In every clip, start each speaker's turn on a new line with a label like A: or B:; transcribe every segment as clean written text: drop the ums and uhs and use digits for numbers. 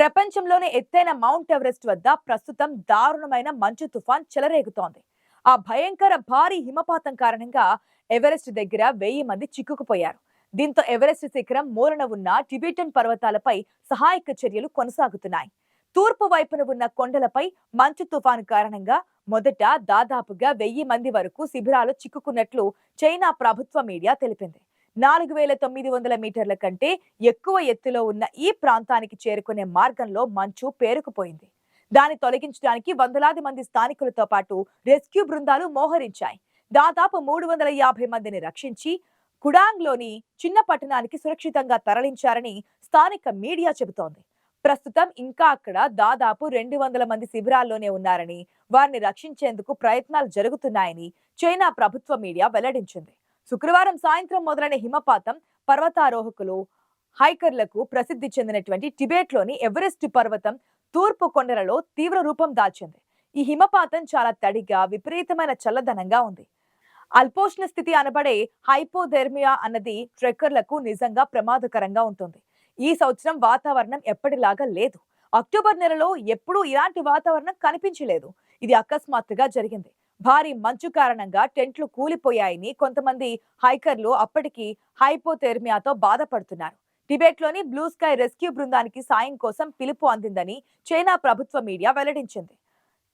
A: ప్రపంచంలోనే ఎత్తైన mount Everest వద్ద ప్రస్తుతం దారుణమైన మంచు తుఫాన్ చెలరేగుతోంది. ఆ భయంకర భారీ హిమపాతం కారణంగా ఎవరెస్ట్ దగ్గర 1000 మంది చిక్కుకుపోయారు. దీంతో ఎవరెస్ట్ శిఖరం మూలన ఉన్న టిబెటన్ పర్వతాలపై సహాయక చర్యలు కొనసాగుతున్నాయి. తూర్పు వైపున ఉన్న కొండలపై మంచు తుఫాను కారణంగా మొదట దాదాపుగా 1000 మంది వరకు శిబిరాలు చిక్కుకున్నట్లు చైనా ప్రభుత్వ మీడియా తెలిపింది. 4900 మీటర్ల కంటే ఎక్కువ ఎత్తులో ఉన్న ఈ ప్రాంతానికి చేరుకునే మార్గంలో మంచు పేరుకుపోయింది. దాన్ని తొలగించడానికి వందలాది మంది స్థానికులతో పాటు రెస్క్యూ బృందాలు మోహరించాయి. దాదాపు 350 మందిని రక్షించి కుడాంగ్లోని చిన్న పట్టణానికి సురక్షితంగా తరలించారని స్థానిక మీడియా చెబుతోంది. ప్రస్తుతం ఇంకా అక్కడ దాదాపు 200 మంది శిబిరాల్లోనే ఉన్నారని, వారిని రక్షించేందుకు ప్రయత్నాలు జరుగుతున్నాయని చైనా ప్రభుత్వ మీడియా వెల్లడించింది. శుక్రవారం సాయంత్రం మొదలైన హిమపాతం పర్వతారోహకులు, హైకర్లకు ప్రసిద్ధి చెందినటువంటి టిబెట్లోని ఎవరెస్ట్ పర్వతం తూర్పు కొండలలో తీవ్ర రూపం దాల్చింది. ఈ హిమపాతం చాలా తడిగా, విపరీతమైన చల్లదనంగా ఉంది. అల్పోష్ణ స్థితి అనబడే హైపోథెర్మియా అన్నది ట్రెక్కర్లకు నిజంగా ప్రమాదకరంగా ఉంటుంది. ఈ సంవత్సరం వాతావరణం ఎప్పటిలాగా లేదు. అక్టోబర్ నెలలో ఎప్పుడూ ఇలాంటి వాతావరణం కనిపించలేదు. ఇది అకస్మాత్తుగా జరిగింది. భారీ మంచు కారణంగా టెంట్లు కూలిపోయాయని కొంతమంది హైకర్లు అప్పటికి హైపోథెర్మియాతో బాధపడుతున్నారు. టిబెట్లోని బ్లూ స్కై రెస్క్యూ బృందానికి సాయం కోసం పిలుపు అందిందని చైనా ప్రభుత్వ మీడియా వెల్లడించింది.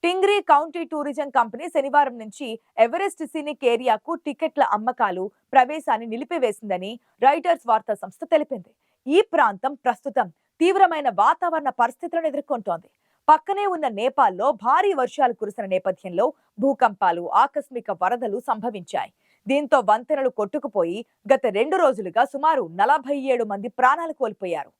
A: టింగ్రీ కౌంటీ టూరిజం కంపెనీ శనివారం నుంచి ఎవరెస్ట్ సీనిక్ ఏరియాకు టికెట్ల అమ్మకాలు, ప్రవేశాన్ని నిలిపివేసిందని రాయిటర్స్ వార్తా సంస్థ తెలిపింది. ఈ ప్రాంతం ప్రస్తుతం తీవ్రమైన వాతావరణ పరిస్థితులను ఎదుర్కొంటోంది. పక్కనే ఉన్న నేపాల్లో భారీ వర్షాలు కురిసిన నేపథ్యంలో భూకంపాలు, ఆకస్మిక వరదలు సంభవించాయి. దీంతో వంతెనలు కొట్టుకుపోయి గత 2 రోజులుగా సుమారు 47 మంది ప్రాణాలు కోల్పోయారు.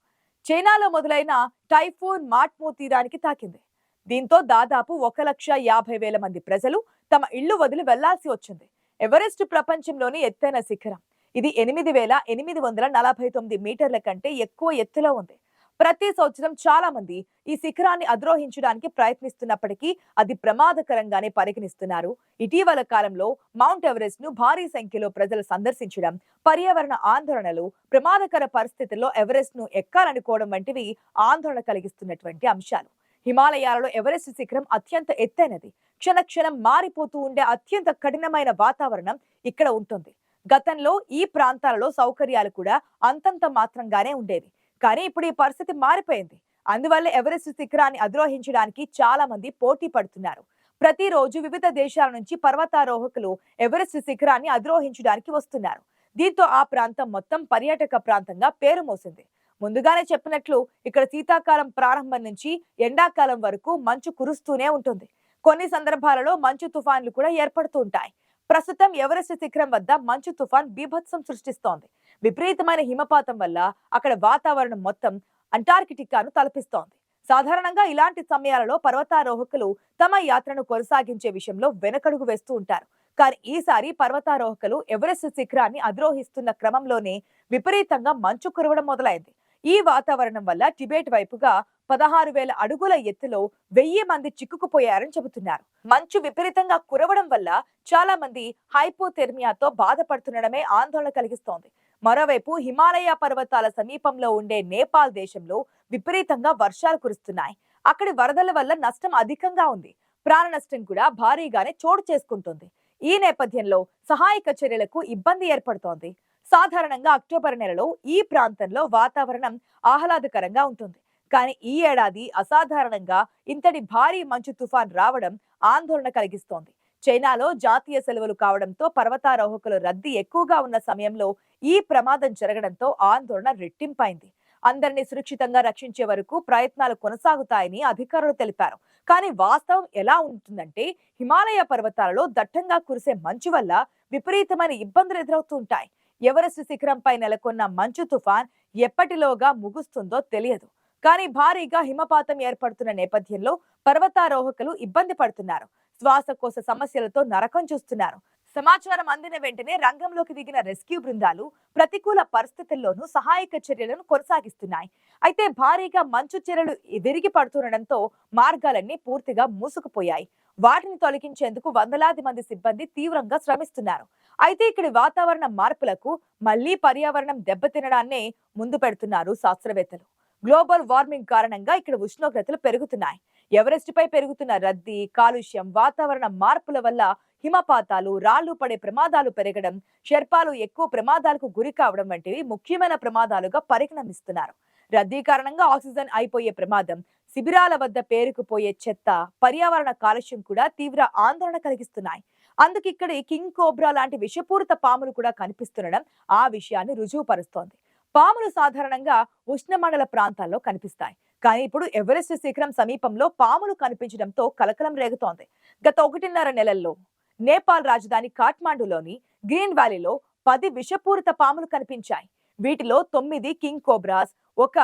A: చైనాలో మొదలైన టైఫూన్ మాట్మో తీరానికి తాకింది. దీంతో దాదాపు 1,50,000 మంది ప్రజలు తమ ఇళ్లు వదిలి వెళ్లాల్సి వచ్చింది. ఎవరెస్ట్ ప్రపంచంలోని ఎత్తైన శిఖరం. ఇది 8,849 మీటర్ల కంటే ఎక్కువ ఎత్తులో ఉంది. ప్రతి సంవత్సరం చాలా మంది ఈ శిఖరాన్ని అధిరోహించడానికి ప్రయత్నిస్తున్నప్పటికీ అది ప్రమాదకరంగానే పరిగణిస్తున్నారు. ఇటీవల కాలంలో మౌంట్ ఎవరెస్ట్ ను భారీ సంఖ్యలో ప్రజలు సందర్శించడం, పర్యావరణ ఆందోళనలు, ప్రమాదకర పరిస్థితుల్లో ఎవరెస్ట్ ను ఎక్కాలనుకోవడం వంటివి ఆందోళన కలిగిస్తున్నటువంటి అంశాలు. హిమాలయాలలో ఎవరెస్ట్ శిఖరం అత్యంత ఎత్తైనది. క్షణక్షణం మారిపోతూ ఉండే అత్యంత కఠినమైన వాతావరణం ఇక్కడ ఉంటుంది. గతంలో ఈ ప్రాంతాలలో సౌకర్యాలు కూడా అంతంత మాత్రంగానే ఉండేవి. కానీ ఇప్పుడు ఈ పరిస్థితి మారిపోయింది. అందువల్ల ఎవరెస్ట్ శిఖరాన్ని అధిరోహించడానికి చాలా మంది పోటీ పడుతున్నారు. ప్రతిరోజు వివిధ దేశాల నుంచి పర్వతారోహకులు ఎవరెస్ట్ శిఖరాన్ని అధిరోహించడానికి వస్తున్నారు. దీంతో ఆ ప్రాంతం మొత్తం పర్యాటక ప్రాంతంగా పేరు మోసింది. ముందుగానే చెప్పినట్లు ఇక్కడ శీతాకాలం ప్రారంభం నుంచి ఎండాకాలం వరకు మంచు కురుస్తూనే ఉంటుంది. కొన్ని సందర్భాలలో మంచు తుఫాన్లు కూడా ఏర్పడుతూ ఉంటాయి. ప్రస్తుతం ఎవరెస్ట్ శిఖరం వద్ద మంచు తుఫాన్ బీభత్సం సృష్టిస్తోంది. విపరీతమైన హిమపాతం వల్ల అక్కడ వాతావరణం మొత్తం అంటార్కిటికాను తలపిస్తోంది. సాధారణంగా ఇలాంటి సమయాలలో పర్వతారోహకులు తమ యాత్రను కొనసాగించే విషయంలో వెనకడుగు వేస్తూ ఉంటారు. కానీ ఈసారి పర్వతారోహకులు ఎవరెస్ట్ శిఖరాన్ని అధిరోహిస్తున్న క్రమంలోనే విపరీతంగా మంచు కురవడం మొదలైంది. ఈ వాతావరణం వల్ల టిబెట్ వైపుగా 16,000 అడుగుల ఎత్తులో 1000 మంది చిక్కుకుపోయారని చెబుతున్నారు. మంచు విపరీతంగా కురవడం వల్ల చాలా మంది హైపోథెర్మియాతో బాధపడుతుండడమే ఆందోళన కలిగిస్తోంది. మరోవైపు హిమాలయ పర్వతాల సమీపంలో ఉండే నేపాల్ దేశంలో విపరీతంగా వర్షాలు కురుస్తున్నాయి. అక్కడి వరదల వల్ల నష్టం అధికంగా ఉంది. ప్రాణ నష్టం కూడా భారీగానే చోటు చేసుకుంటుంది. ఈ నేపథ్యంలో సహాయక చర్యలకు ఇబ్బంది ఏర్పడుతోంది. సాధారణంగా అక్టోబర్ నెలలో ఈ ప్రాంతంలో వాతావరణం ఆహ్లాదకరంగా ఉంటుంది. కానీ ఈ ఏడాది అసాధారణంగా ఇంతటి భారీ మంచు తుఫాన్ రావడం ఆందోళన కలిగిస్తోంది. చైనాలో జాతీయ సెలవులు కావడంతో పర్వతారోహకుల రద్దీ ఎక్కువగా ఉన్న సమయంలో ఈ ప్రమాదం జరగడంతో ఆందోళన రెట్టింపైంది. అందరినీ సురక్షితంగా రక్షించే వరకు ప్రయత్నాలు కొనసాగుతాయని అధికారులు తెలిపారు. కానీ వాస్తవం ఎలా ఉంటుందంటే హిమాలయ పర్వతాలలో దట్టంగా కురిసే మంచు వల్ల విపరీతమైన ఇబ్బందులు ఎదురవుతూ ఉంటాయి. ఎవరెస్ట్ శిఖరంపై నెలకొన్న మంచు తుఫాన్ ఎప్పటిలోగా ముగుస్తుందో తెలియదు. కానీ భారీగా హిమపాతం ఏర్పడుతున్న నేపథ్యంలో పర్వతారోహకులు ఇబ్బంది పడుతున్నారు. శ్వాసకోశ సమస్యలతో నరకం చూస్తున్నారు. సమాచారం అందిన వెంటనే రంగంలోకి దిగిన రెస్క్యూ బృందాలు ప్రతికూల పరిస్థితుల్లోనూ సహాయక చర్యలను కొనసాగిస్తున్నాయి. అయితే భారీగా మంచు చర్యలు విరిగి పడుతుండటంతో మార్గాలన్నీ పూర్తిగా మూసుకుపోయాయి. వాటిని తొలగించేందుకు వందలాది మంది సిబ్బంది తీవ్రంగా శ్రమిస్తున్నారు. అయితే ఇక్కడి వాతావరణ మార్పులకు మళ్లీ పర్యావరణం దెబ్బతినడాన్నే ముందు పెడుతున్నారు శాస్త్రవేత్తలు. గ్లోబల్ వార్మింగ్ కారణంగా ఇక్కడ ఉష్ణోగ్రతలు పెరుగుతున్నాయి. ఎవరెస్ట్ పై పెరుగుతున్న రద్దీ, కాలుష్యం, వాతావరణ మార్పుల వల్ల హిమపాతాలు, రాళ్లు పడే ప్రమాదాలు పెరగడం, షెర్పాలు ఎక్కువ ప్రమాదాలకు గురి కావడం వంటివి ముఖ్యమైన ప్రమాదాలుగా పరిగణిస్తున్నారు. రద్దీ కారణంగా ఆక్సిజన్ అయిపోయే ప్రమాదం, శిబిరాల వద్ద పేరుకుపోయే చెత్త, పర్యావరణ కాలుష్యం కూడా తీవ్ర ఆందోళన కలిగిస్తున్నాయి. అందుకు ఇక్కడ కింగ్ కోబ్రా లాంటి విషపూరిత పాములు కూడా కనిపిస్తుండడం ఆ విషయాన్ని రుజువుపరుస్తోంది. పాములు సాధారణంగా ఉష్ణమండల ప్రాంతాల్లో కనిపిస్తాయి. కానీ ఇప్పుడు ఎవరెస్ట్ శిఖరం సమీపంలో పాములు కనిపించడంతో కలకలం రేగుతోంది. గత 1.5 నెలల్లో నేపాల్ రాజధాని కాఠ్మాండూలోని గ్రీన్ వ్యాలీలో 10 విషపూరిత పాములు కనిపించాయి. వీటిలో 9 కింగ్ కోబ్రాస్, ఒక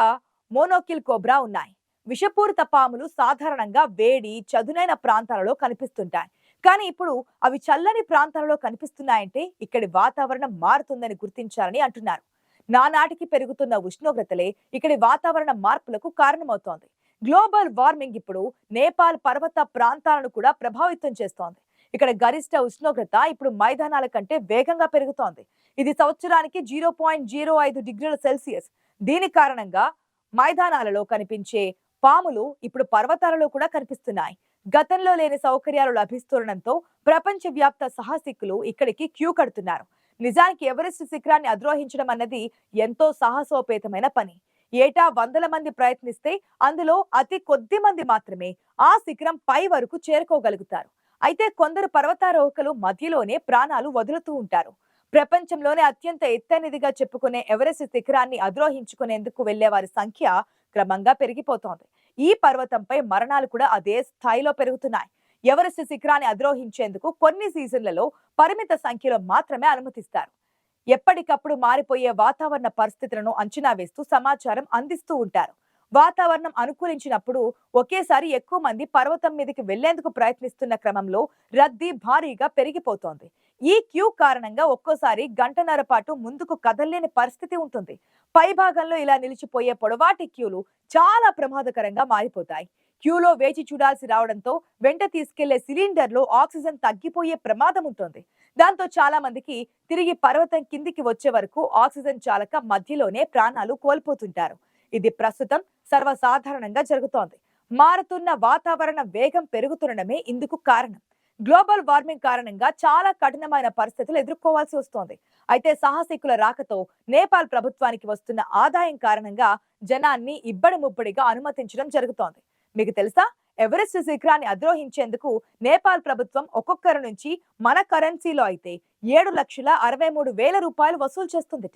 A: మోనోకిల్ కోబ్రా ఉన్నాయి. విషపూరిత పాములు సాధారణంగా వేడి, చదునైన ప్రాంతాలలో కనిపిస్తుంటాయి. కానీ ఇప్పుడు అవి చల్లని ప్రాంతాలలో కనిపిస్తున్నాయంటే ఇక్కడి వాతావరణం మారుతుందని గుర్తించాలని అంటున్నారు. నానాటికి పెరుగుతున్న ఉష్ణోగ్రతలే ఇక్కడి వాతావరణ మార్పులకు కారణమవుతోంది. గ్లోబల్ వార్మింగ్ ఇప్పుడు నేపాల్ పర్వత ప్రాంతాలను కూడా ప్రభావితం చేస్తోంది. ఇక్కడ గరిష్ట ఉష్ణోగ్రత ఇప్పుడు మైదానాల కంటే వేగంగా పెరుగుతోంది. ఇది సంవత్సరానికి 0.05 డిగ్రీల సెల్సియస్. దీని కారణంగా మైదానాలలో కనిపించే పాములు ఇప్పుడు పర్వతాలలో కూడా కనిపిస్తున్నాయి. గతంలో లేని సౌకర్యాలు లభిస్తుండటంతో ప్రపంచవ్యాప్త సాహసికులు ఇక్కడికి క్యూ కడుతున్నారు. నిజానికి ఎవరెస్ట్ శిఖరాన్ని అధిరోహించడం అన్నది ఎంతో సాహసోపేతమైన పని. ఏటా వందల మంది ప్రయత్నిస్తే అందులో అతి కొద్ది మంది మాత్రమే ఆ శిఖరం పై వరకు చేరుకోగలుగుతారు. అయితే కొందరు పర్వతారోహకులు మధ్యలోనే ప్రాణాలు వదులుతూ ఉంటారు. ప్రపంచంలోనే అత్యంత ఎత్తైనదిగా చెప్పుకునే ఎవరెస్ట్ శిఖరాన్ని అధిరోహించుకునేందుకు వెళ్లే వారి సంఖ్య క్రమంగా పెరిగిపోతోంది. ఈ పర్వతంపై మరణాలు కూడా అదే స్థాయిలో పెరుగుతున్నాయి. ఎవరెస్ట్ శిఖరాన్ని అధిరోహించేందుకు కొన్ని సీజన్లలో పరిమిత సంఖ్యలో మాత్రమే అనుమతిస్తారు. ఎప్పటికప్పుడు మారిపోయే వాతావరణ పరిస్థితులను అంచనా వేస్తూ సమాచారం అందిస్తూ ఉంటారు. వాతావరణం అనుకూలించినప్పుడు ఒకేసారి ఎక్కువ మంది పర్వతం మీదకి వెళ్లేందుకు ప్రయత్నిస్తున్న క్రమంలో రద్దీ భారీగా పెరిగిపోతోంది. ఈ క్యూ కారణంగా ఒక్కోసారి గంటన్నర పాటు ముందుకు కదలలేని పరిస్థితి ఉంటుంది. పై భాగంలో ఇలా నిలిచిపోయే పొడవాటి క్యూలు చాలా ప్రమాదకరంగా మారిపోతాయి. క్యూలో వేచి చూడాల్సి రావడంతో వెంట తీసుకెళ్లే సిలిండర్లో ఆక్సిజన్ తగ్గిపోయే ప్రమాదం ఉంటుంది. దాంతో చాలా మందికి తిరిగి పర్వతం కిందికి వచ్చే వరకు ఆక్సిజన్ చాలక మధ్యలోనే ప్రాణాలు కోల్పోతుంటారు. ఇది ప్రస్తుతం సర్వసాధారణంగా జరుగుతోంది. మారుతున్న వాతావరణ వేగం పెరుగుతుండడమే ఇందుకు కారణం. గ్లోబల్ వార్మింగ్ కారణంగా చాలా కఠినమైన పరిస్థితులు ఎదుర్కోవాల్సి వస్తోంది. అయితే సాహసికుల రాకతో నేపాల్ ప్రభుత్వానికి వస్తున్న ఆదాయం కారణంగా జనాన్ని ఇబ్బడి ముబ్బడిగా అనుమతించడం జరుగుతోంది. మీకు తెలుసా, ఎవరెస్ట్ శిఖరాన్ని అధిరోహించేందుకు నేపాల్ ప్రభుత్వం ఒక్కొక్కరి నుంచి మన కరెన్సీలో అయితే 7,63,000 రూపాయలు వసూలు చేస్తుంది.